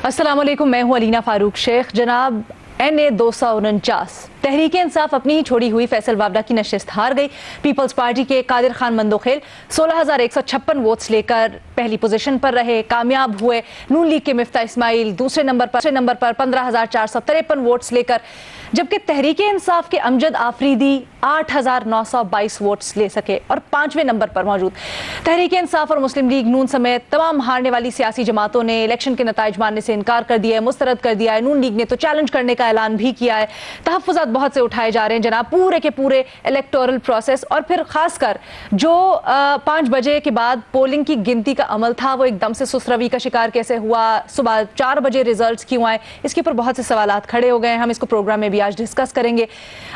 अस्सलाम वालेकुम, मैं हूं अलीना फारूक शेख। जनाब, NA 249 तहरीक इंसाफ अपनी ही छोड़ी हुई फैसल वावडा की नशिस्त हार गई। पीपल्स पार्टी के कादिर खान मंदोखेल 16,156 वोट्स लेकर पहली पोजीशन पर रहे, कामयाब हुए। नून लीग के मिफ्ता इस्माइल दूसरे नंबर पर 15,453 वोट्स लेकर, जबकि तहरीक इंसाफ के अमजद आफरीदी 8,922 वोट्स ले सके और 5वें नंबर पर मौजूद। तहरीक इंसाफ और मुस्लिम लीग नून समेत तमाम हारने वाली सियासी जमातों ने इलेक्शन के नताइज मानने से इनकार कर दिया है, मुस्तरद कर दिया है। नून लीग ने तो चैलेंज करने का ऐलान भी किया है। तहफ्फुज़ात बहुत से उठाए जा रहे हैं जनाब, पूरे के पूरे इलेक्टोरल प्रोसेस और फिर खासकर जो 5 बजे के बाद पोलिंग की गिनती का अमल था वो एकदम से सुस्त-रवी का शिकार कैसे हुआ, सुबह 4 बजे रिजल्ट्स क्यों आए, इसके ऊपर बहुत से सवालात खड़े हो गए हैं। हम इसको प्रोग्राम में भी आज डिस्कस करेंगे।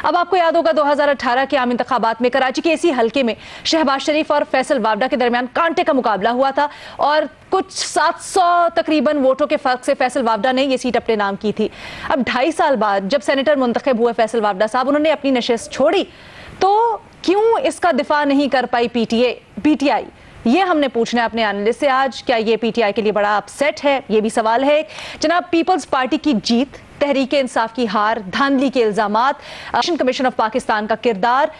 अब आपको याद होगा 2018 के आम इंतखाबात में कराची के इसी हल्के में शहबाज शरीफ और फैसल वावडा के दरमियान कांटे का मुकाबला हुआ था और कुछ 700 तकरीबन वोटों के फर्क से फैसल वावडा ने ये सीट अपने नाम की थी। अब 2.5 साल बाद जब सेनेटर मुंतखब हुए फैसल वावडा साहब, उन्होंने अपनी नशिस्त छोड़ी, तो क्यों इसका दिफा नहीं कर पाई PTI? ये हमने पूछना है अपने एनालिस्ट से आज। क्या ये PTI के लिए बड़ा अपसेट है? ये भी सवाल है। जनाब, पीपल्स पार्टी की जीत, तहरीक इंसाफ की हार, धांधली के इल्जामात, इलेक्शन कमीशन ऑफ पाकिस्तान का किरदार,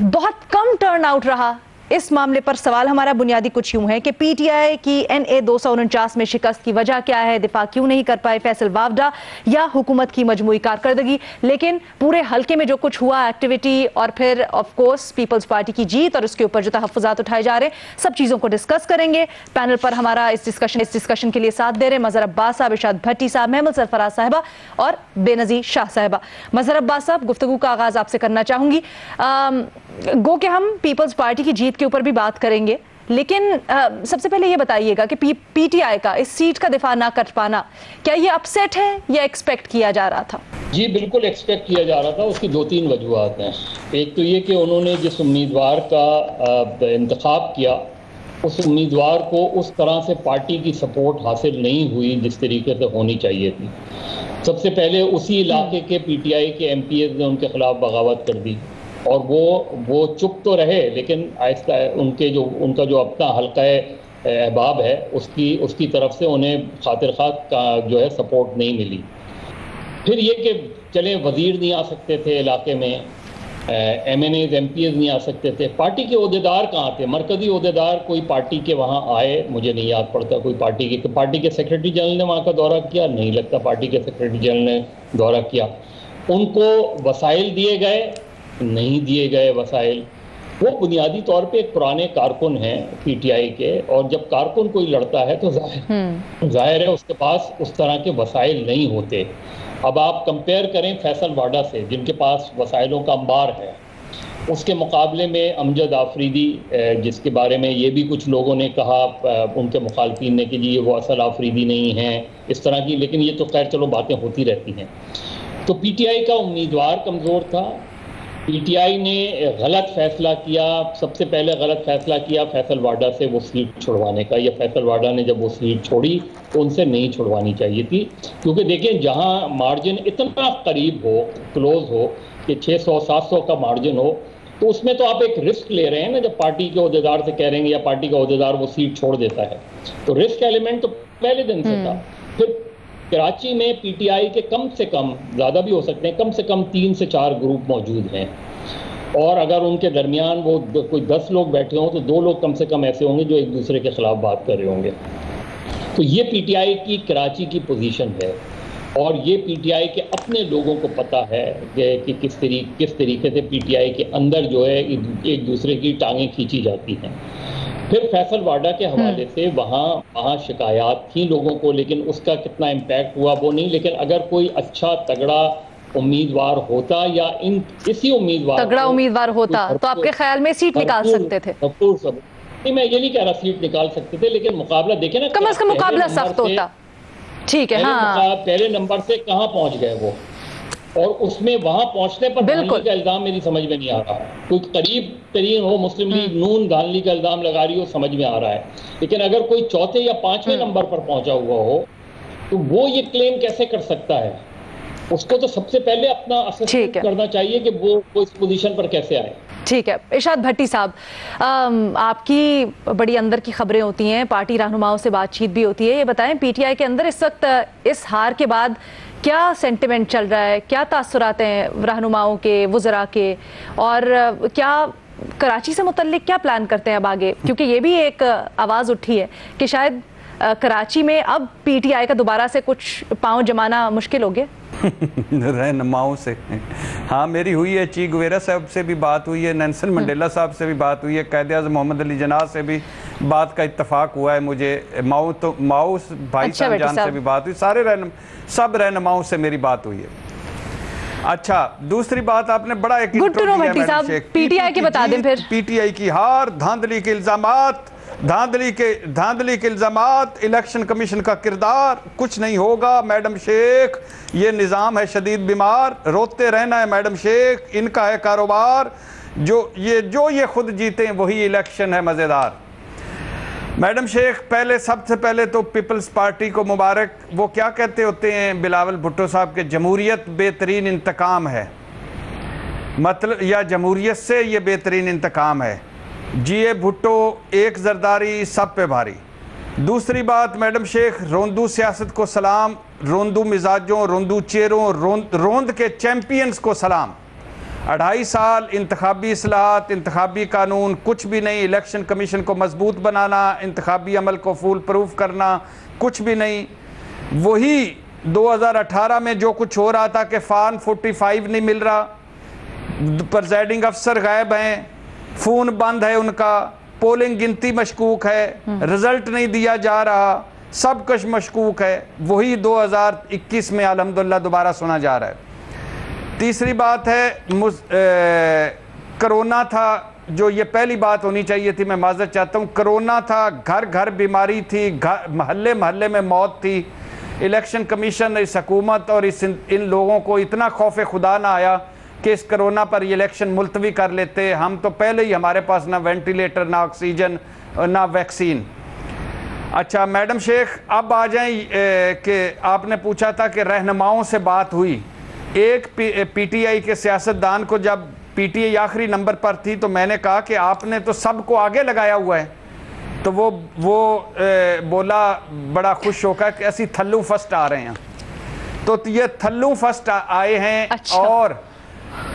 बहुत कम टर्न आउट रहा। इस मामले पर सवाल हमारा बुनियादी कुछ यूं है कि PTI की NA 249 में शिकस्त की वजह क्या है, दिफा क्यों नहीं कर पाए फैसल वावडा, या हुकूमत की मजमूई कारकर्दगी। लेकिन पूरे हल्के में जो कुछ हुआ, एक्टिविटी और फिर ऑफ कोर्स पीपल्स पार्टी की जीत और उसके ऊपर जो तहफ्फुज़ात उठाए जा रहे हैं, सब चीज़ों को डिस्कस करेंगे। पैनल पर हमारा इस डिस्कशन के लिए साथ दे रहे मजहर अब्बास साहब, इरशाद भट्टी साहब, महमूद सरफराज साहिबा और बेनज़ीर शाह साहिबा। मजहर अब्बास साहब, गुफ्तगू का आगाज़ आपसे करना चाहूँगी। गो कि हम पीपल्स पार्टी की जीत के ऊपर भी बात करेंगे, लेकिन सबसे पहले ये बताइएगा कि PTI का इस सीट का दिफा ना कर पाना, क्या ये अपसेट है या एक्सपेक्ट किया जा रहा था? जी बिल्कुल एक्सपेक्ट किया जा रहा था। उसकी 2-3 वजूहत हैं। एक तो ये कि उन्होंने जिस उम्मीदवार का इंतखाब किया, उस उम्मीदवार को उस तरह से पार्टी की सपोर्ट हासिल नहीं हुई जिस तरीके से होनी चाहिए थी। सबसे पहले उसी इलाके के PTI के MPs ने उनके खिलाफ बगावत कर दी और वो चुप तो रहे, लेकिन आहिस्ता उनका जो अपना हल्का अहबाब है उसकी तरफ से उन्हें खातिर खा का जो है सपोर्ट नहीं मिली। फिर ये कि चले वज़ीर नहीं आ सकते थे इलाके में, MNAs MPs नहीं आ सकते थे, पार्टी के ओहदेदार कहाँ थे? मरकज़ी ओहदेदार कोई पार्टी के वहाँ आए? मुझे नहीं याद पड़ता कोई पार्टी के सेक्रेटरी जनरल ने वहाँ का दौरा किया, नहीं लगता पार्टी के सेक्रेटरी जनरल ने दौरा किया। उनको वसाइल दिए गए, नहीं दिए गए वसाइल। वो बुनियादी तौर पे एक पुराने कारकुन हैं PTI के, और जब कारकुन कोई लड़ता है तो जाहिर है उसके पास उस तरह के वसाइल नहीं होते। अब आप कंपेयर करें फैसल वावडा से, जिनके पास वसाइलों का अंबार है, उसके मुकाबले में अमजद आफरीदी, जिसके बारे में ये भी कुछ लोगों ने कहा, उनके मुखालफिन ने, कि जी वो असल आफरीदी नहीं हैं, इस तरह की, लेकिन ये तो खैर चलो बातें होती रहती हैं। तो PTI का उम्मीदवार कमज़ोर था। PTI ने गलत फैसला किया। सबसे पहले गलत फैसला किया फैसल वावडा से वो सीट छुड़वाने का, या फैसल वावडा ने जब वो सीट छोड़ी तो उनसे नहीं छुड़वानी चाहिए थी, क्योंकि देखिए जहां मार्जिन इतना करीब हो, क्लोज हो, कि 600-700 का मार्जिन हो, तो उसमें तो आप एक रिस्क ले रहे हैं ना। जब पार्टी के ओहदेदार से कह रहे हैं या पार्टी का ओहदेदार वो सीट छोड़ देता है, तो रिस्क एलिमेंट तो पहले दिन से था। फिर कराची में PTI के कम से कम, ज़्यादा भी हो सकते हैं, कम से कम 3 से 4 ग्रुप मौजूद हैं, और अगर उनके दरमियान वो कोई 10 लोग बैठे हों तो 2 लोग कम से कम ऐसे होंगे जो एक दूसरे के खिलाफ बात कर रहे होंगे। तो ये PTI की कराची की पोजीशन है, और ये PTI के अपने लोगों को पता है कि किस तरीके से PTI के अंदर जो है एक दूसरे की टांगें खींची जाती हैं। फिर फैसल वावडा के हवाले से वहाँ शिकायत थी लोगों को, लेकिन उसका कितना इम्पैक्ट हुआ वो नहीं। लेकिन अगर कोई अच्छा तगड़ा उम्मीदवार होता, या इसी उम्मीदवार तगड़ा उम्मीदवार होता, तो आपके ख्याल में सीट निकाल सकते थे? नहीं, मैं ये नहीं कह रहा सीट निकाल सकते थे, लेकिन मुकाबला देखे ना, कम से कम मुकाबला सख्त होता। ठीक है, हाँ। पहले नंबर से कहाँ पहुंच गए वो, और उसमें वहां पहुंचने पर धांधली का इल्जाम मेरी समझ में नहीं आ रहा। कोई करीब तरीन हो, मुस्लिम लीग नून धांधली का इल्जाम लगा रही हो, समझ में आ रहा है, लेकिन अगर कोई 4थे या 5वें नंबर पर पहुंचा हुआ हो तो वो ये क्लेम कैसे कर सकता है? उसको तो सबसे पहले अपना असेसमेंट करना चाहिए कि वो इस पोजीशन पर कैसे आए। ठीक है। इरशाद भट्टी साहब, आपकी बड़ी अंदर की खबरें होती हैं, पार्टी रहनुमाओं से बातचीत भी होती है, ये बताएं पीटीआई के अंदर इस वक्त इस हार के बाद क्या सेंटिमेंट चल रहा है, क्या तासुरात हैं रहनुमाओं के, वुज़रा के, और क्या कराची से मुतल्लिक क्या प्लान करते हैं अब आगे? क्योंकि ये भी एक आवाज़ उठी है कि शायद कराची में अब पीटीआई का दोबारा से कुछ पांव जमाना मुश्किल हो गया। रहनुमाओं से, हाँ मेरी हुई है, ची गुवेरा साहब से भी बात हुई है, नेल्सन मंडेला साहब से भी बात हुई है, कायद-ए-आज़म मोहम्मद अली जिन्नाह से भी बात का इत्तफाक हुआ है मुझे, माओ भाई साहब जान से भी बात हुई, सब रहनुमाओं से मेरी बात हुई है। अच्छा, दूसरी बात आपने बड़ा एक पीटीआई की बता दें फिर। पीटीआई की हार, धांधली के इल्जामात, धांधली के इल्जामात, इलेक्शन कमीशन का किरदार, कुछ नहीं होगा मैडम शेख, ये निज़ाम है शदीद बीमार, रोते रहना है मैडम शेख, इनका है कारोबार, जो ये खुद जीते हैं वही इलेक्शन है मज़ेदार। मैडम शेख, सबसे पहले तो पीपल्स पार्टी को मुबारक। वो क्या कहते होते हैं बिलावल भुट्टो साहब के, जमहूरियत बेहतरीन इंतकाम है, मतलब या जमहूरियत से ये बेहतरीन इंतकाम है। जीए भुट्टो, एक जरदारी सब पे भारी। दूसरी बात मैडम शेख, रोंदू सियासत को सलाम, रोंदू मिजाजों, रोंदू चेहरों, रोंद के चैम्पियंस को सलाम। 2.5 साल इंतखाबी इस्लाहात, इंतखाबी कानून, कुछ भी नहीं, इलेक्शन कमीशन को मजबूत बनाना, इंतखाबी अमल को फूल प्रूफ करना, कुछ भी नहीं। वही 2018 में जो कुछ हो रहा था कि फॉर्म 45 नहीं मिल रहा, प्रिजाइडिंग अफसर गायब हैं, फ़ोन बंद है उनका, पोलिंग गिनती मशकूक है, रिजल्ट नहीं दिया जा रहा, सब कुछ मशकूक है, वही 2021 में अल्हम्दुलिल्लाह दोबारा सुना जा रहा है। तीसरी बात है कोरोना था, जो ये पहली बात होनी चाहिए थी, मैं माजरत चाहता हूँ, कोरोना था, घर घर बीमारी थी, महल्ले महल्ले में मौत थी। इलेक्शन कमीशन, इस हुकूमत और इन लोगों को इतना खौफ खुदा ना आया कि इस कोरोना पर इलेक्शन मुलतवी कर लेते। हम तो पहले ही, हमारे पास ना वेंटिलेटर, ना ऑक्सीजन, ना वैक्सीन। अच्छा मैडम शेख, अब आ जाएं कि आपने पूछा था कि रहनुमाओं से बात हुई। एक पीटीआई के सियासतदान को, जब पीटीआई आखिरी नंबर पर थी, तो मैंने कहा कि आपने तो सबको आगे लगाया हुआ है, तो वो बोला बड़ा खुश होकर कि ऐसी थल्लू फर्स्ट आ रहे हैं। तो ये थल्लू फर्स्ट आए हैं। अच्छा।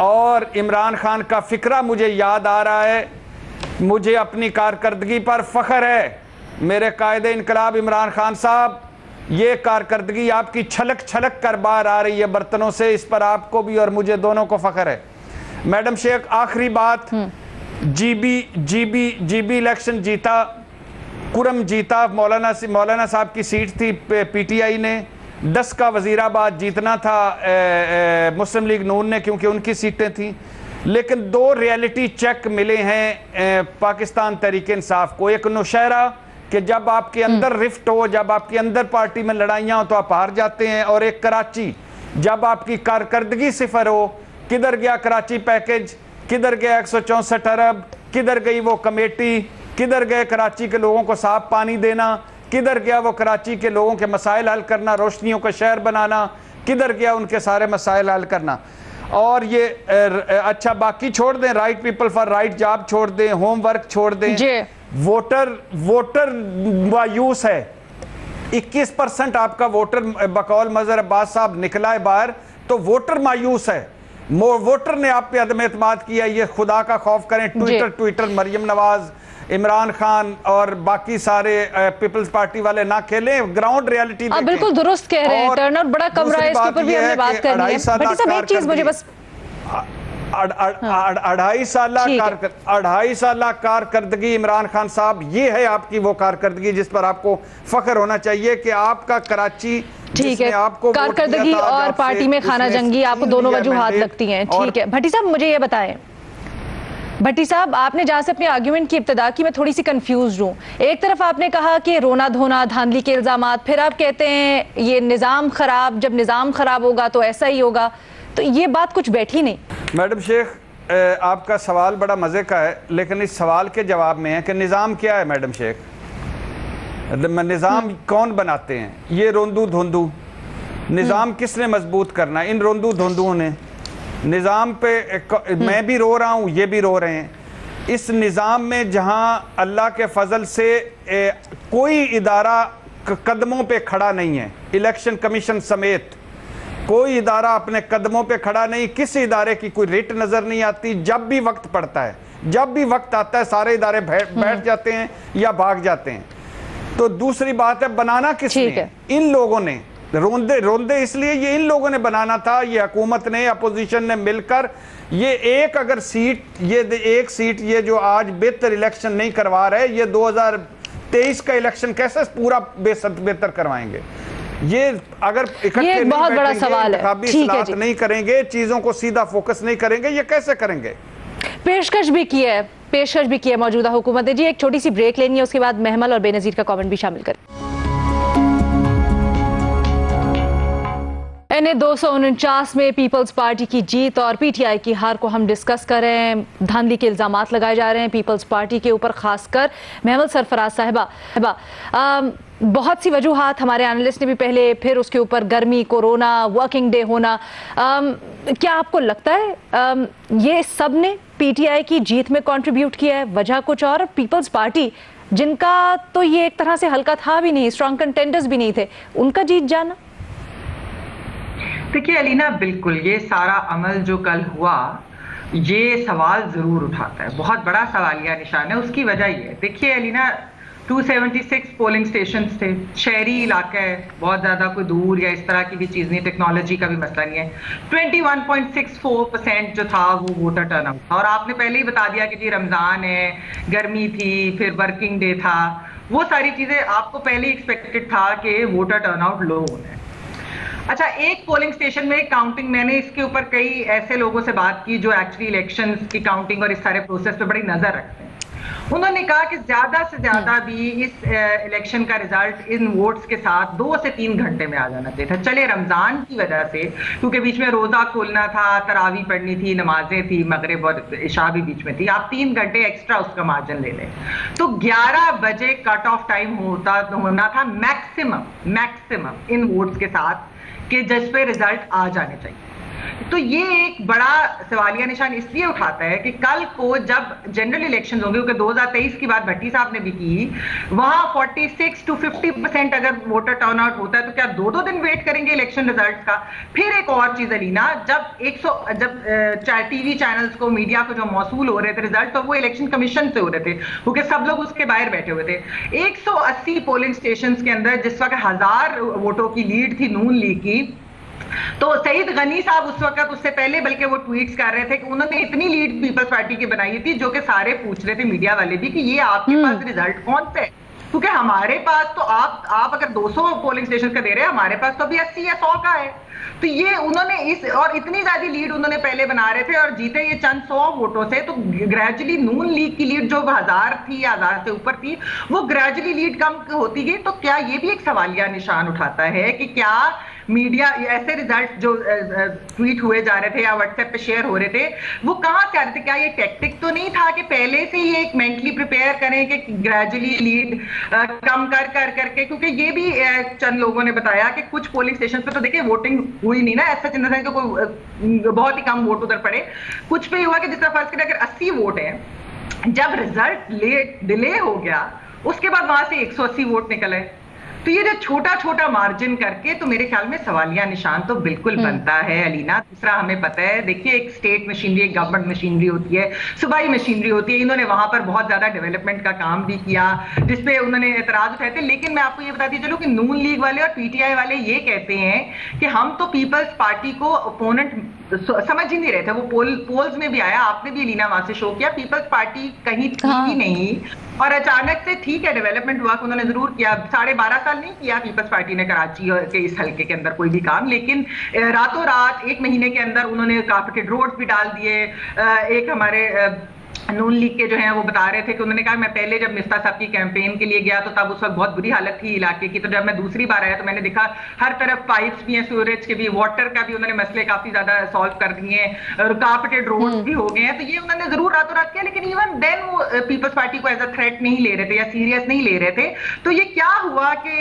और इमरान खान का फिक्रा मुझे याद आ रहा है, मुझे अपनी कारकर्दगी पर फख्र है। मेरे कायदे इनकलाब इमरान खान साहब, ये कारकर्दगी आपकी छलक छलक कर बाहर आ रही है बर्तनों से, इस पर आपको भी और मुझे दोनों को फख्र है। मैडम शेख, आखिरी बात, जीबी इलेक्शन जीता, कुरम जीता, मौलाना साहब की सीट थी पीटीआई ने। 10 का वजीराबाद जीतना था मुस्लिम लीग नून ने, क्योंकि उनकी सीटें थी। लेकिन 2 रियलिटी चेक मिले हैं पाकिस्तान तहरीक इंसाफ को। एक नौशहरा कि जब आपके अंदर रिफ्ट हो, जब आपके अंदर पार्टी में लड़ाइयाँ हो तो आप हार जाते हैं, और एक कराची, जब आपकी कारकर्दगी सिफर हो, किधर गया कराची पैकेज, किधर गया 164 अरब, किधर गई वो कमेटी, किधर गए कराची के लोगों को साफ पानी देना, किधर गया वो कराची के लोगों के मसाइल हल करना, रोशनियों का शहर बनाना, किधर गया उनके सारे मसाइल हल करना। और ये अच्छा बाकी छोड़ दें, right people for right job छोड़ दें, होमवर्क छोड़ दें, वोटर मायूस है। 21% आपका वोटर बकौल मजहर अब्बास साहब निकला है बाहर, तो वोटर मायूस है। वोटर ने आप पे अदम एतमाद किया। ये खुदा का खौफ करें। ट्विटर मरियम नवाज, इमरान खान और बाकी सारे पीपल्स पार्टी वाले ना खेलें, ग्राउंड रियलिटी देखें। बिल्कुल दुरुस्त कह रहे हैं, टर्नआउट बड़ा कम रहा है, इसके ऊपर भी हमने बात करनी है। भट्टी साहब, एक चीज मुझे बस 2.5 साल कारकर्दगी इमरान खान साहब, ये है आपकी वो कारकर्दगी जिस पर आपको फख्र होना चाहिए कि आपका कराची, ठीक है, आपको कारकर्दगी और पार्टी में खाना जंगी, आपको दोनों वजूहात लगती हैं। ठीक है भट्टी साहब, मुझे ये बताएं, भट्टी साहब, आपने जहां से अपने आर्ग्यूमेंट की इब्तिदा की, मैं थोड़ी सी कंफ्यूज हूँ। एक तरफ आपने कहा कि रोना धोना, धांधली के इल्जामात, फिर आप कहते हैं ये निज़ाम खराब, जब निज़ाम खराब होगा तो ऐसा ही होगा, तो ये बात कुछ बैठी नहीं। मैडम शेख, आपका सवाल बड़ा मज़े का है, लेकिन इस सवाल के जवाब में है कि निज़ाम क्या है। मैडम शेख, निज़ाम कौन बनाते हैं? ये रोंदू धोंदू निज़ाम किसने मजबूत करना? इन रोंदू धोंदुओं ने। निज़ाम पे मैं भी रो रहा हूँ, ये भी रो रहे हैं। इस निज़ाम में जहाँ अल्लाह के फजल से कोई इदारा कदमों पे खड़ा नहीं है, इलेक्शन कमीशन समेत कोई इदारा अपने कदमों पे खड़ा नहीं, किसी इदारे की कोई रिट नज़र नहीं आती। जब भी वक्त पड़ता है, जब भी वक्त आता है, सारे इदारे बैठ जाते हैं या भाग जाते हैं। तो दूसरी बात है, बनाना किसने? इन लोगों ने। रोंदे इसलिए ये इन लोगों ने बनाना था, ये हुकूमत ने, अपोजिशन ने मिलकर। ये एक अगर सीट, ये एक सीट ये जो आज बेहतर इलेक्शन नहीं करवा रहे, ये 2023 का इलेक्शन कैसे पूरा बेहतर करवाएंगे? ये अगर ये बहुत बड़ा सवाल है, नहीं करेंगे, चीजों को सीधा फोकस नहीं करेंगे, ये कैसे करेंगे? पेशकश भी की है मौजूदा हुकूमत ने। जी एक छोटी सी ब्रेक लेनी है, उसके बाद महमल और बेनजीर का कमेंट भी शामिल करें। NA 249 में पीपल्स पार्टी की जीत और PTI की हार को हम डिस्कस कर रहे हैं। धांधली के इल्जामात लगाए जा रहे हैं पीपल्स पार्टी के ऊपर, खासकर महमल सरफराज साहिबा। बहुत सी वजूहात हमारे एनालिस्ट ने भी पहले, फिर उसके ऊपर गर्मी, कोरोना, वर्किंग डे होना। क्या आपको लगता है ये सब ने PTI की जीत में कंट्रीब्यूट किया है? वजह कुछ और? पीपल्स पार्टी जिनका तो ये एक तरह से हल्का था भी नहीं, स्ट्रॉन्ग कंटेंडर्स भी नहीं थे, उनका जीत जाना? देखिए अलीना, बिल्कुल ये सारा अमल जो कल हुआ, ये सवाल जरूर उठाता है, बहुत बड़ा सवालिया निशान है। उसकी वजह ये है, देखिए अलीना, 276 पोलिंग स्टेशन थे, शहरी इलाका है, बहुत ज्यादा कोई दूर या इस तरह की भी चीज नहीं, टेक्नोलॉजी का भी मसला नहीं है। 21.64% जो था वो वोटर टर्नआउट था। और आपने पहले ही बता दिया कि जी रमजान है, गर्मी थी, फिर वर्किंग डे था, वो सारी चीजें आपको पहले ही एक्सपेक्टेड था कि वोटर टर्नआउट लो होना है। अच्छा, एक पोलिंग स्टेशन में काउंटिंग, मैंने इसके ऊपर कई ऐसे लोगों से बात की जो एक्चुअली इलेक्शंस की काउंटिंग और इस सारे प्रोसेस पे बड़ी नजर रखते हैं। उन्होंने कहा कि ज्यादा से ज्यादा भी इस इलेक्शन का रिजल्ट इन वोट्स के साथ 2 से 3 घंटे में आ जाना चाहिए था। चले रमजान की वजह से, क्योंकि बीच में रोजा खोलना था, तरावी पढ़नी थी, नमाजें थी, मगरिब और इशा भी बीच में थी, आप 3 घंटे एक्स्ट्रा उसका मार्जिन ले लें तो 11 बजे कट ऑफ टाइम होना था मैक्सिमम इन वोट्स के साथ, कि जिस पे रिजल्ट आ जाने चाहिए। तो ये एक बड़ा सवालिया निशान इसलिए उठाता है कि कल को जब जनरल इलेक्शन होंगे, क्योंकि 2023 की बात भट्टी साहब ने भी की, वहां 46 to 50% अगर वोटर टर्नआउट होता है तो क्या 2-2 दिन वेट करेंगे इलेक्शन रिजल्ट का? फिर एक और चीज अलीना, जब टीवी चैनल्स को, मीडिया को जो मौसूल हो रहे थे रिजल्ट, तो वो इलेक्शन कमीशन से हो रहे थे, क्योंकि सब लोग उसके बाहर बैठे हुए थे। 180 पोलिंग स्टेशन के अंदर जिस वक्त 1000 वोटों की लीड थी नून लीग की, तो सईद गनी साहब उस वक्त, उससे पहले बल्कि वो ट्वीट्स कर रहे थे कि उन्होंने इतनी लीड पीपल्स पार्टी की बनाई थी, जो कि सारे पूछ रहे थे मीडिया वाले भी कि ये आपके पास रिजल्ट कौन से है, क्योंकि हमारे पास तो आप अगर 200 पोलिंग स्टेशन का दे रहे हैं, हमारे पास तो अभी 80 या 100 का है। तो ये उन्होंने और इतनी ज्यादा लीड उन्होंने पहले बना रहे थे और जीते ये चंद 100 वोटों से। तो ग्रेजुअली नून लीग की लीड जो 1000 थी या 1000 से ऊपर थी, वो ग्रेजुअली लीड कम होती गई। तो क्या ये भी एक सवालिया निशान उठाता है कि क्या मीडिया ऐसे रिजल्ट जो ट्वीट हुए जा रहे थे या व्हाट्सएप पे शेयर हो रहे थे, वो कहां से आ रहे थे? क्या ये टैक्टिक तो नहीं था कि पहले से ही एक मेंटली प्रिपेयर करें कि ग्रेजुअली लीड कम करके, क्योंकि ये भी चंद लोगों ने बताया कि कुछ पोलिंग स्टेशन पे तो देखिए वोटिंग हुई नहीं ना, ऐसा चिंता है कि कोई बहुत ही कम वोट उधर पड़े। कुछ पे हुआ कि जिस तरह फर्ज करें अगर 80 वोट है, जब रिजल्ट डिले हो गया उसके बाद वहां से 180 वोट निकले, तो ये जो छोटा छोटा मार्जिन करके, तो मेरे ख्याल में सवालिया निशान तो बिल्कुल बनता है अलीना। दूसरा हमें पता है, देखिए एक स्टेट मशीनरी, एक गवर्नमेंट मशीनरी होती है, सूबाई मशीनरी होती है। इन्होंने वहां पर बहुत ज्यादा डेवलपमेंट का काम भी किया जिसपे उन्होंने एतराज उठाए थे। लेकिन मैं आपको ये बताती चलूं कि नून लीग वाले और PTI वाले ये कहते हैं कि हम तो पीपल्स पार्टी को ओपोनेंट समझ ही नहीं रहे थे। वो पोल्स में भी आया, आपने भी अलीना वहां से शो किया, पीपल्स पार्टी कहीं थी ही नहीं। और अचानक से ठीक है डेवलपमेंट वर्क उन्होंने जरूर किया, 12.5 साल नहीं किया पीपल्स पार्टी ने कराची के इस हल्के के अंदर कोई भी काम, लेकिन रातों रात 1 महीने के अंदर उन्होंने कारपेटेड रोड्स भी डाल दिए। एक हमारे नून लीग के जो हैं वो बता रहे थे कि उन्होंने कहा मैं पहले जब मिफ्ता साहब की कैंपेन के लिए गया तो तब उस वक्त बहुत बुरी हालत थी इलाके की, तो जब मैं दूसरी बार आया तो मैंने देखा हर तरफ पाइप्स भी हैं, सूरज के भी, वाटर का भी उन्होंने मसले काफी ज्यादा सॉल्व कर दिए हैं, रुकावटेड रोड्स भी हो गए हैं। तो ये उन्होंने जरूर रातों रात किया, लेकिन इवन देन वो पीपल्स पार्टी को एज अ थ्रेट नहीं ले रहे थे या सीरियस नहीं ले रहे थे। तो ये क्या हुआ कि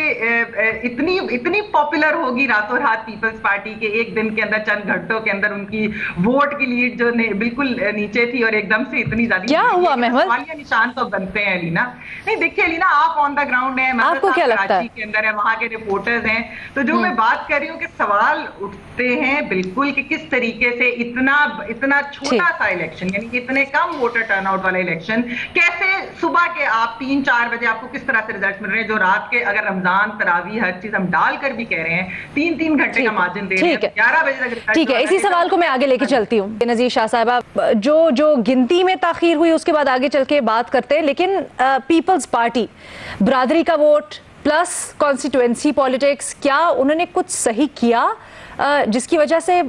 इतनी पॉपुलर होगी रातों रात पीपल्स पार्टी के एक दिन के अंदर, चंद घंटों के अंदर उनकी वोट की लीड जो बिल्कुल नीचे थी और एकदम से इतनी ज्यादा क्या हुआ महमूद? सवालिया निशान तो बनते हैं अलीना। नहीं देखिए अलीना, आप ऑन द ग्राउंड हैं, आपको क्या लगता है? के अंदर है, वहां के रिपोर्टर्स हैं, तो जो मैं बात कर रही हूँ कि सवाल उठते हैं बिल्कुल कि किस तरीके से इतना छोटा सा इलेक्शन, यानी कि इतने कम वोटर टर्नआउट वाला इलेक्शन, कैसे सुबह के आप 3-4 बजे आपको किस तरह से रिजल्ट मिल रहे हैं, जो रात के अगर रमजान तरावी हर चीज हम डालकर भी कह रहे हैं 3-3 घंटे का मार्जिन दे रहे हैं, 11 बजे तक। ठीक है, इसी सवाल को मैं आगे लेके चलती हूँ। नज़ीर शाह साहबा, जो गिनती में ताखीर हुई उसके बाद आगे चल के बात करते हैं, लेकिन पीपल्स पार्टी, बरादरी का वोट प्लस कॉन्स्टिट्यूएंसी पॉलिटिक्स, क्या उन्होंने कुछ सही किया जिसकी वजह से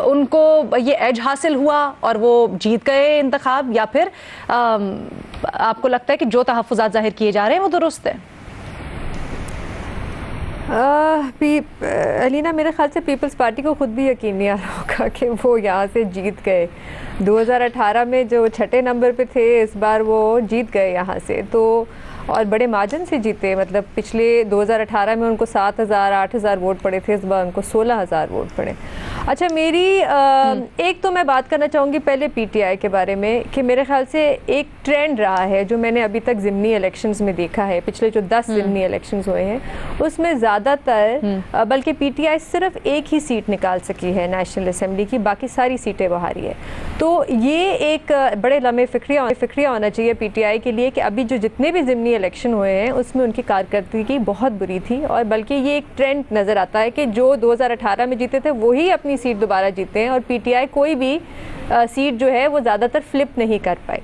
उनको ये एज हासिल हुआ और वो जीत गए इंतखाब, या फिर आपको लगता है कि जो तहफ़्फ़ुज़ात ज़ाहिर किए जा रहे हैं वो दुरुस्त है? अलीना, मेरे ख्याल से पीपल्स पार्टी को खुद भी यकीन नहीं आ रहा होगा कि वो यहाँ से जीत गए। 2018 में जो छठे नंबर पे थे, इस बार वो जीत गए यहाँ से, तो और बड़े मार्जिन से जीते। मतलब पिछले 2018 में उनको 7,000-8,000 वोट पड़े थे, इस बार उनको 16,000 वोट पड़े। अच्छा, मेरी एक तो मैं बात करना चाहूँगी पहले पीटीआई के बारे में, कि मेरे ख्याल से एक ट्रेंड रहा है जो मैंने अभी तक ज़िमनी इलेक्शंस में देखा है, पिछले जो 10 ज़िमनी इलेक्शंस हुए हैं उसमें ज़्यादातर बल्कि पीटीआई सिर्फ एक ही सीट निकाल सकी है नेशनल असेंबली की, बाकी सारी सीटें वो हारी है। तो ये एक बड़े लम्हे फिक्रिया होना चाहिए पीटीआई के लिए कि अभी जो जितने भी ज़िमनी इलेक्शन हुए हैं उसमें उनकी कारकर्दगी बहुत बुरी थी, और बल्कि ये एक ट्रेंड नज़र आता है कि जो 2018 में जीते थे वही अपनी सीट दोबारा जीते हैं, और पीटीआई कोई भी सीट जो है वो ज़्यादातर फ्लिप नहीं कर पाई।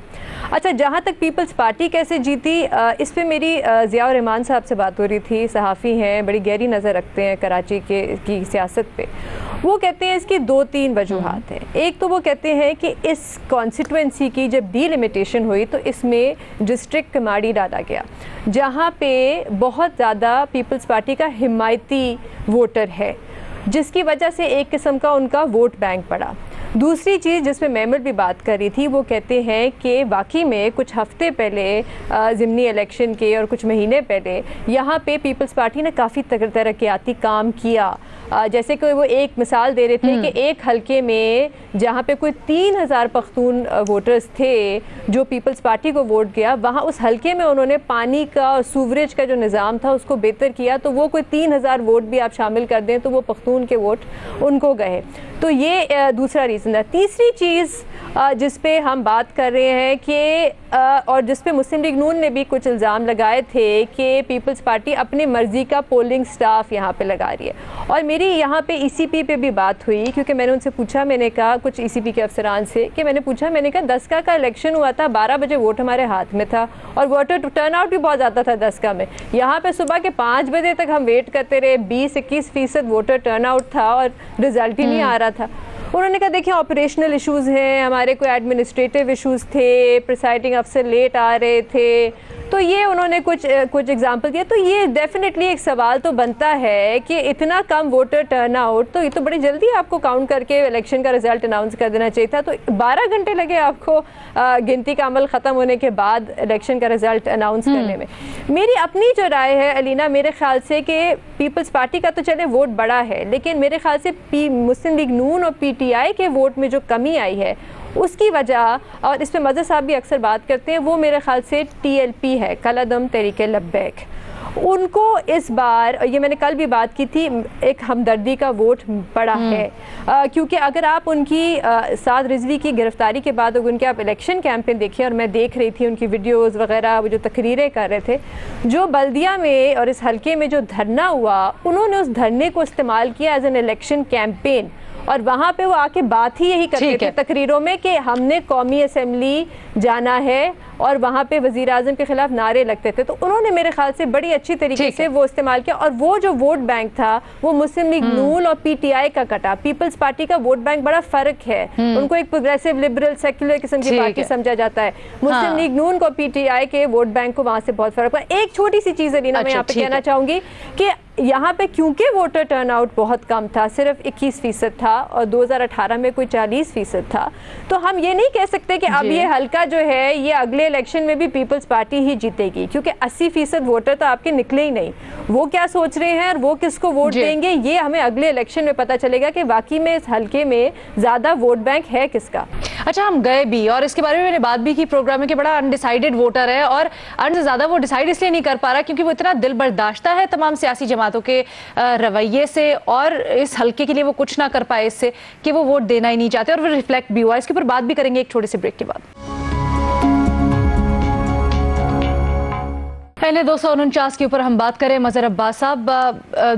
अच्छा, जहाँ तक पीपल्स पार्टी कैसे जीती, इस पे मेरी ज़िया रहमान साहब से बात हो रही थी, सहाफ़ी हैं, बड़ी गहरी नज़र रखते हैं कराची की सियासत पे। वो कहते हैं इसकी 2-3 वजूहात हैं। एक तो वो कहते हैं कि इस कॉन्स्टिट्यूंसी की जब डीलिमिटेशन हुई तो इसमें डिस्ट्रिक्ट कमाड़ी डाला गया, जहाँ पे बहुत ज़्यादा पीपल्स पार्टी का हिमायती वोटर है, जिसकी वजह से एक किस्म का उनका वोट बैंक पड़ा। दूसरी चीज़ जिस पे महमूद भी बात कर रही थी, वो कहते हैं कि वाकई में कुछ हफ्ते पहले ज़िमनी इलेक्शन के और कुछ महीने पहले यहाँ पे पीपल्स पार्टी ने काफ़ी तरक्याती काम किया। जैसे कि वो एक मिसाल दे रहे थे कि एक हलके में जहाँ पे कोई 3,000 पख्तून वोटर्स थे जो पीपल्स पार्टी को वोट गया, वहाँ उस हलके में उन्होंने पानी का और सूवरेज का जो निज़ाम था उसको बेहतर किया, तो वो कोई 3,000 वोट भी आप शामिल कर दें तो वो पख्तून के वोट उनको गए। तो ये दूसरा रीज़न है। तीसरी चीज़ जिस पे हम बात कर रहे हैं कि और जिस पे मुस्लिम लीग नून ने भी कुछ इल्ज़ाम लगाए थे कि पीपल्स पार्टी अपनी मर्ज़ी का पोलिंग स्टाफ यहाँ पे लगा रही है, और मेरी यहाँ पे ईसीपी पे भी बात हुई, क्योंकि मैंने उनसे पूछा, मैंने कहा कुछ ईसीपी के अफसरान से कि मैंने कहा 10 का इलेक्शन हुआ था, 12 बजे वोट हमारे हाथ में था और वोटर टर्नआउट भी बहुत ज़्यादा था 10 में। यहाँ पर सुबह के 5 बजे तक हम वेट करते रहे, 20-21% वोटर टर्नआउट था और रिज़ल्ट ही नहीं आ रहा था। उन्होंने कहा देखिए ऑपरेशनल इश्यूज़ हैं, हमारे कोई एडमिनिस्ट्रेटिव इश्यूज़ थे, प्रिसाइडिंग अफसर लेट आ रहे थे, तो ये उन्होंने कुछ एग्जांपल दिया। तो ये डेफिनेटली एक सवाल तो बनता है कि इतना कम वोटर टर्नआउट, तो ये तो बड़ी जल्दी आपको काउंट करके इलेक्शन का रिजल्ट अनाउंस कर देना चाहिए था। तो 12 घंटे लगे आपको गिनती का अमल ख़त्म होने के बाद इलेक्शन का रिजल्ट अनाउंस करने में। मेरी अपनी जो राय है अलीना, मेरे ख्याल से कि पीपल्स पार्टी का तो चले वोट बड़ा है, लेकिन मेरे ख्याल से मुस्लिम लीग नून और पीटीआई के वोट में जो कमी आई है उसकी वजह, और इस पर मज़हर साहब भी अक्सर बात करते हैं, वो मेरे ख्याल से टीएलपी है, कलअदम तहरीक लब्बैक। उनको इस बार, ये मैंने कल भी बात की थी, एक हमदर्दी का वोट पड़ा है, क्योंकि अगर आप उनकी साद रिजवी की गिरफ्तारी के बाद अगर उनके आप इलेक्शन कैंपेन देखिए, और मैं देख रही थी उनकी वीडियोस वगैरह, वो जो तकरीरें कर रहे थे, जो बल्दिया में और इस हल्के में जो धरना हुआ, उन्होंने उस धरने को इस्तेमाल किया एज एन इलेक्शन कैंपेन। और वहाँ पे वो आके बात ही यही करते थे तकरीरों में कि हमने कौमी असेंबली जाना है, और वहाँ पे वज़ीर आज़म के खिलाफ नारे लगते थे। तो उन्होंने मेरे ख्याल से बड़ी अच्छी तरीके से वो इस्तेमाल किया, और वो जो वोट बैंक था वो मुस्लिम लीग नून और पीटीआई का कटा। पीपल्स पार्टी का वोट बैंक बड़ा फर्क है, उनको एक प्रोग्रेसिव लिबरल सेक्युलर किस्म की पार्टी समझा जाता है। मुस्लिम लीग नून को पीटीआई के वोट बैंक को वहाँ से बहुत फर्क पड़ा। एक छोटी सी चीज़ अलीना मैं यहाँ पे कहना चाहूँगी कि यहाँ पे क्योंकि वोटर टर्नआउट बहुत कम था, सिर्फ 21% था, और 2018 में कोई 40% था, तो हम ये नहीं कह सकते कि अब ये हल्का जो है ये अगले इलेक्शन में भी पीपल्स पार्टी ही जीतेगी, क्योंकि 80% वोटर तो आपके निकले ही नहीं। वो क्या सोच रहे हैं और वो किसको वोट देंगे, ये हमें अगले इलेक्शन में पता चलेगा कि वाकई में इस हल्के में ज्यादा वोट बैंक है किसका। अच्छा, हम गए भी और इसके बारे में मैंने बात भी की प्रोग्राम में कि बड़ा अनडिसाइडेड वोटर है, और अन से ज्यादा वो डिसाइड इसलिए नहीं कर पा रहा क्योंकि वो इतना दिल बर्दाश्ता है तमाम सियासी जमातों के रवैये से, और इस हल्के के लिए वो कुछ ना कर पाए इससे कि वो वोट देना ही नहीं चाहते, और वो रिफ्लेक्ट भी हुआ। इसके ऊपर बात भी करेंगे एक छोटे से ब्रेक के बाद। पहले 249 के ऊपर हम बात करें। मजहर अब्बास साहब,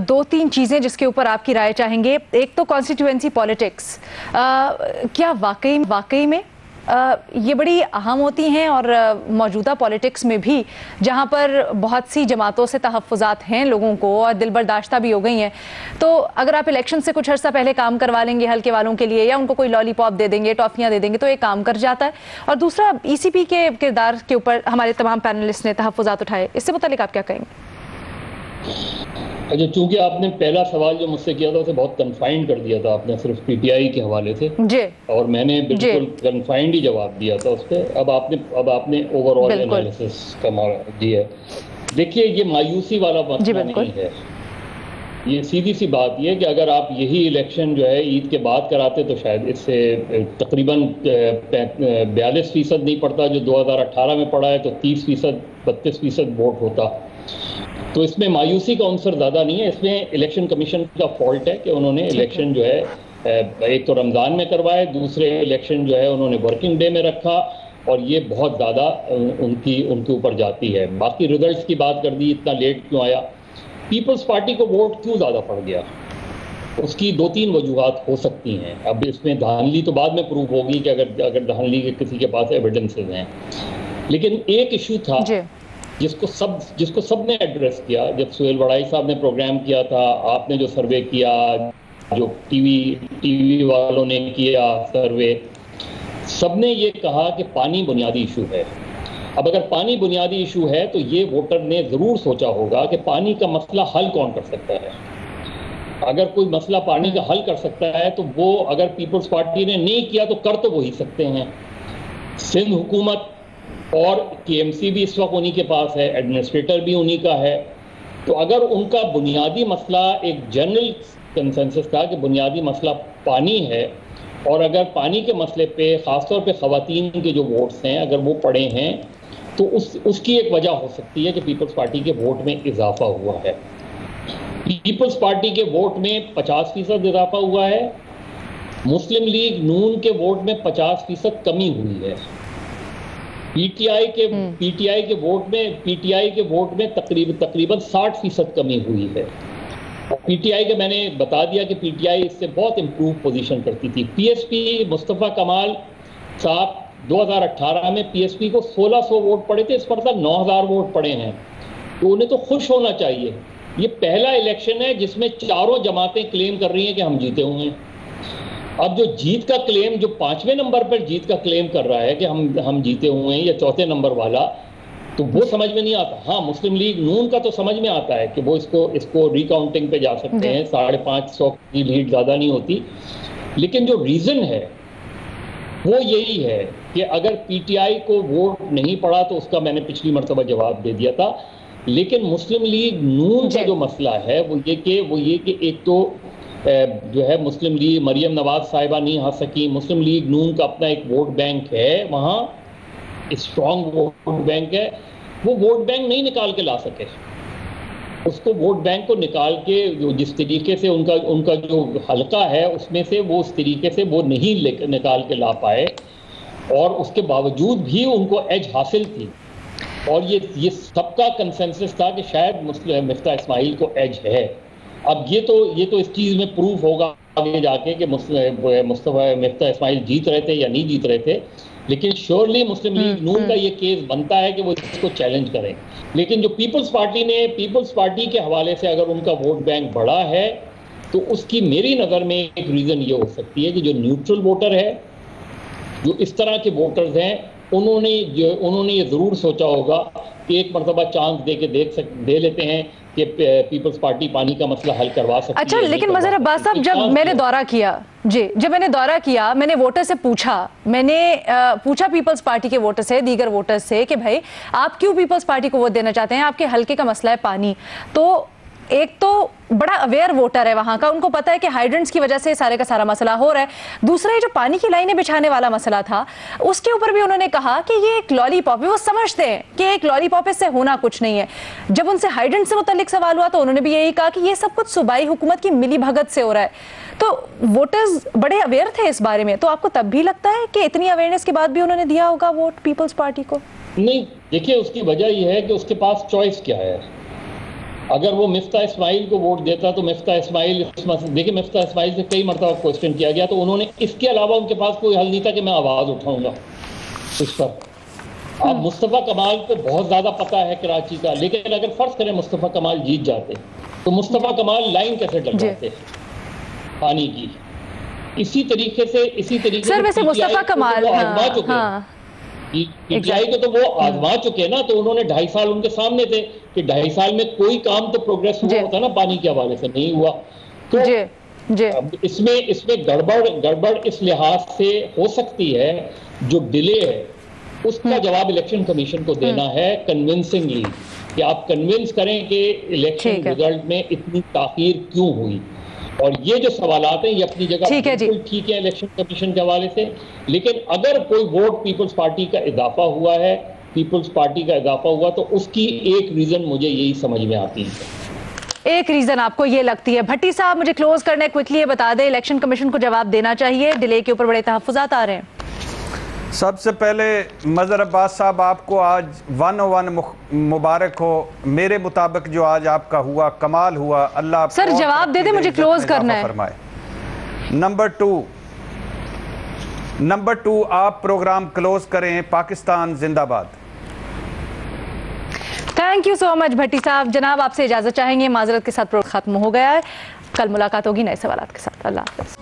2-3 चीज़ें जिसके ऊपर आपकी राय चाहेंगे। एक तो कॉन्स्टिट्यूएंसी पॉलिटिक्स, क्या वाकई में ये बड़ी अहम होती हैं, और मौजूदा पॉलिटिक्स में भी जहाँ पर बहुत सी जमातों से तहफ़्फ़ुज़ात हैं लोगों को और दिल बर्दाश्ता भी हो गई हैं, तो अगर आप इलेक्शन से कुछ अर्सा पहले काम करवा लेंगे हल्के वालों के लिए, या उनको कोई लॉलीपॉप दे देंगे, टॉफ़ियाँ दे देंगे, तो एक काम कर जाता है। और दूसरा, ECP के किरदार के ऊपर हमारे तमाम पैनलिस्ट ने तहफ़्फ़ुज़ात उठाए, इससे मुतालिक आप क्या कहेंगे? अच्छा, चूंकि आपने पहला सवाल जो मुझसे किया था उसे बहुत कन्फाइंड कर दिया था, आपने सिर्फ पीटीआई के हवाले से जी, और मैंने बिल्कुल कन्फाइंड ही जवाब दिया था उस पर। अब आपने ओवरऑल एनालिसिस का दिया। देखिए, ये मायूसी वाला मसला नहीं है, ये सीधी सी बात ये है कि अगर आप यही इलेक्शन जो है ईद के बाद कराते तो शायद इससे तकरीबन 42% नहीं पड़ता जो 2018 में पड़ा है, तो 30%, 32% वोट होता। तो इसमें मायूसी का अंसर ज़्यादा नहीं है, इसमें इलेक्शन कमीशन का फॉल्ट है कि उन्होंने इलेक्शन जो है एक तो रमज़ान में करवाए, दूसरे इलेक्शन जो है उन्होंने वर्किंग डे में रखा, और ये बहुत ज़्यादा उनके ऊपर जाती है। बाकी रिजल्ट्स की बात कर दी, इतना लेट क्यों आया, पीपल्स पार्टी को वोट क्यों ज़्यादा पड़ गया, उसकी 2-3 वजूहात हो सकती हैं। अब इसमें धांधली तो बाद में प्रूव होगी कि अगर धांधली के किसी के पास एविडेंसेस हैं, लेकिन एक इशू था जिसको सब ने एड्रेस किया। जब सुहेल वड़ाई साहब ने प्रोग्राम किया था, आपने जो सर्वे किया, जो टीवी वालों ने किया सर्वे, सबने ये कहा कि पानी बुनियादी इशू है। अब अगर पानी बुनियादी इशू है तो ये वोटर ने ज़रूर सोचा होगा कि पानी का मसला हल कौन कर सकता है। अगर कोई मसला पानी का हल कर सकता है तो वो, अगर पीपल्स पार्टी ने नहीं किया तो कर तो वही सकते हैं। सिंध हुकूमत और KMC भी इस वक्त उन्हीं के पास है, एडमिनिस्ट्रेटर भी उन्हीं का है। तो अगर उनका बुनियादी मसला, एक जनरल कंसेंसस था कि बुनियादी मसला पानी है, और अगर पानी के मसले पे ख़ासतौर पे ख़वातीन के जो वोट्स हैं अगर वो पड़े हैं, तो उसकी एक वजह हो सकती है कि पीपल्स पार्टी के वोट में इजाफा हुआ है। पीपल्स पार्टी के वोट में 50% इजाफा हुआ है, मुस्लिम लीग नून के वोट में 50% कमी हुई है। पीटीआई के वोट में तकरीबन 60% कमी हुई है। पीटीआई के मैंने बता दिया कि पीटीआई इससे बहुत इम्प्रूव पोजीशन करती थी। पीएसपी मुस्तफ़ा कमाल साहब 2018 में पीएसपी को 1600 वोट पड़े थे, इस पर 9000 वोट पड़े हैं, तो उन्हें तो खुश होना चाहिए। ये पहला इलेक्शन है जिसमें चारों जमातें क्लेम कर रही हैं कि हम जीते हुए हैं। अब जो जीत का क्लेम, जो 5वें नंबर पर जीत का क्लेम कर रहा है कि हम जीते हुए हैं, या 4थे नंबर वाला, तो वो समझ में नहीं आता। हाँ, मुस्लिम लीग नून का तो समझ में आता है कि वो इसको रिकाउंटिंग पे जा सकते हैं, 550 की लीड ज़्यादा नहीं होती। लेकिन जो रीज़न है वो यही है कि अगर पीटीआई को वोट नहीं पड़ा तो उसका मैंने पिछली मरतबा जवाब दे दिया था। लेकिन मुस्लिम लीग नून का जो मसला है वो ये कि एक तो जो है मुस्लिम लीग, मरियम नवाज साहिबा नहीं आ सकी। मुस्लिम लीग नून का अपना एक वोट बैंक है, वहाँ स्ट्रॉन्ग वोट बैंक है, वो वोट बैंक नहीं निकाल के ला सके। उसको वोट बैंक को निकाल के जो जिस तरीके से उनका जो हल्का है उसमें से वो उस तरीके से वो नहीं निकाल के ला पाए, और उसके बावजूद भी उनको एज हासिल थी। और ये सबका कंसेंसस था कि शायद मिफ्ता इस्माइल को एज है। अब ये तो इस चीज़ में प्रूफ होगा आगे जाके कि मुस्तफा मिफ्ता इस्माइल जीत रहे थे या नहीं जीत रहे थे, लेकिन श्योरली मुस्लिम लीग नून का ये केस बनता है कि वो इसको चैलेंज करें। लेकिन जो पीपल्स पार्टी के हवाले से अगर उनका वोट बैंक बढ़ा है तो उसकी मेरी नज़र में एक रीज़न ये हो सकती है कि जो न्यूट्रल वोटर है, जो इस तरह के वोटर्स हैं, उन्होंने ये ज़रूर सोचा होगा कि एक मरतबा चांस दे लेते हैं कि पीपल्स पार्टी पानी का मसला हल करवा सकती है। अच्छा, लेकिन मज़हर अब्बास साहब, जब मैंने दौरा किया, मैंने वोटर से पूछा, पीपल्स पार्टी के वोटर से, दीगर वोटर से कि भाई आप क्यों पीपल्स पार्टी को वोट देना चाहते हैं, आपके हल्के का मसला है पानी। तो एक तो बड़ा अवेयर वोटर है वहां का, उनको पता है कि हाइड्रेंट्स की वजह से सारे का सारा मसला हो रहा है। दूसरा, ये जो पानी की लाइनें बिछाने वाला मसला था, उसके ऊपर भी उन्होंने कहा कि ये एक लॉलीपॉप है। वो समझते हैं कि एक लॉलीपॉप, इससे होना कुछ नहीं है। जब उनसे हाइड्रेंट से मुताल्लिक सवाल हुआ तो उन्होंने भी यही कहा कि ये सब कुछ सूबाई हुकूमत की मिली भगत से हो रहा है। तो वोटर्स बड़े अवेयर थे इस बारे में। तो आपको तब भी लगता है कि इतनी अवेयरनेस के बाद भी उन्होंने दिया होगा वोट पीपल्स पार्टी को? नहीं, देखिए, उसकी वजह यह है कि उसके पास चॉइस क्या है। अगर वो मिफ्ता इस्माइल को वोट देता तो मिफ्ता इस्माइल से कई मरतबा क्वेश्चन किया गया, तो उन्होंने इसके अलावा उनके पास कोई हल नहीं था कि मैं आवाज़ उठाऊंगा इस पर। अब मुस्तफ़ा कमाल को बहुत ज़्यादा पता है कराची का, लेकिन अगर फ़र्ज़ करें मुस्तफ़ा कमाल जीत जाते तो मुस्तफ़ा कमाल लाइन कैसे लगवाते पानी की? इसी तरीके से सर, वैसे मुस्तफ़ा कमाल आजमा चुके हैं, पीटीआई को तो वो आजमा चुके ना, तो उन्होंने 2.5 साल उनके सामने थे कि 2.5 साल में कोई काम तो प्रोग्रेस हुआ होता ना, पानी के हवाले से नहीं हुआ। तो अब इसमें गड़बड़ इस लिहाज से हो सकती है, जो डिले है उसका जवाब इलेक्शन कमीशन को देना है कन्विंसिंगली, कि आप कन्विंस करें कि इलेक्शन रिजल्ट में इतनी ताखीर क्यों हुई। और ये जो सवालात हैं ये अपनी जगह बिल्कुल ठीक है इलेक्शन कमीशन के हवाले से, लेकिन अगर कोई वोट पीपल्स पार्टी का इजाफा हुआ तो उसकी एक रीजन मुझे यही समझ में आती है। एक रीजन आपको ये लगती है? भट्टी साहब, मुझे क्लोज करने क्विकली ये बता दें, इलेक्शन कमीशन को जवाब देना चाहिए, डिले के ऊपर बड़े तहफ्फुज़ात आ रहे हैं। सबसे पहले मज़हर अब्बास साहब, आपको आज 101 मुबारक हो। मेरे मुताबिक जो आज आपका हुआ कमाल हुआ। अल्लाह सर जवाब दे दे, मुझे क्लोज करना है। फरमाए। नंबर टू, आप प्रोग्राम क्लोज करें। पाकिस्तान जिंदाबाद। थैंक यू सो मच भट्टी साहब। जनाब, आपसे इजाजत चाहेंगे, माजरत के साथ प्रोग्राम खत्म हो गया है। कल मुलाकात होगी नए सवालात के साथ। अल्लाह हाफ़िज़।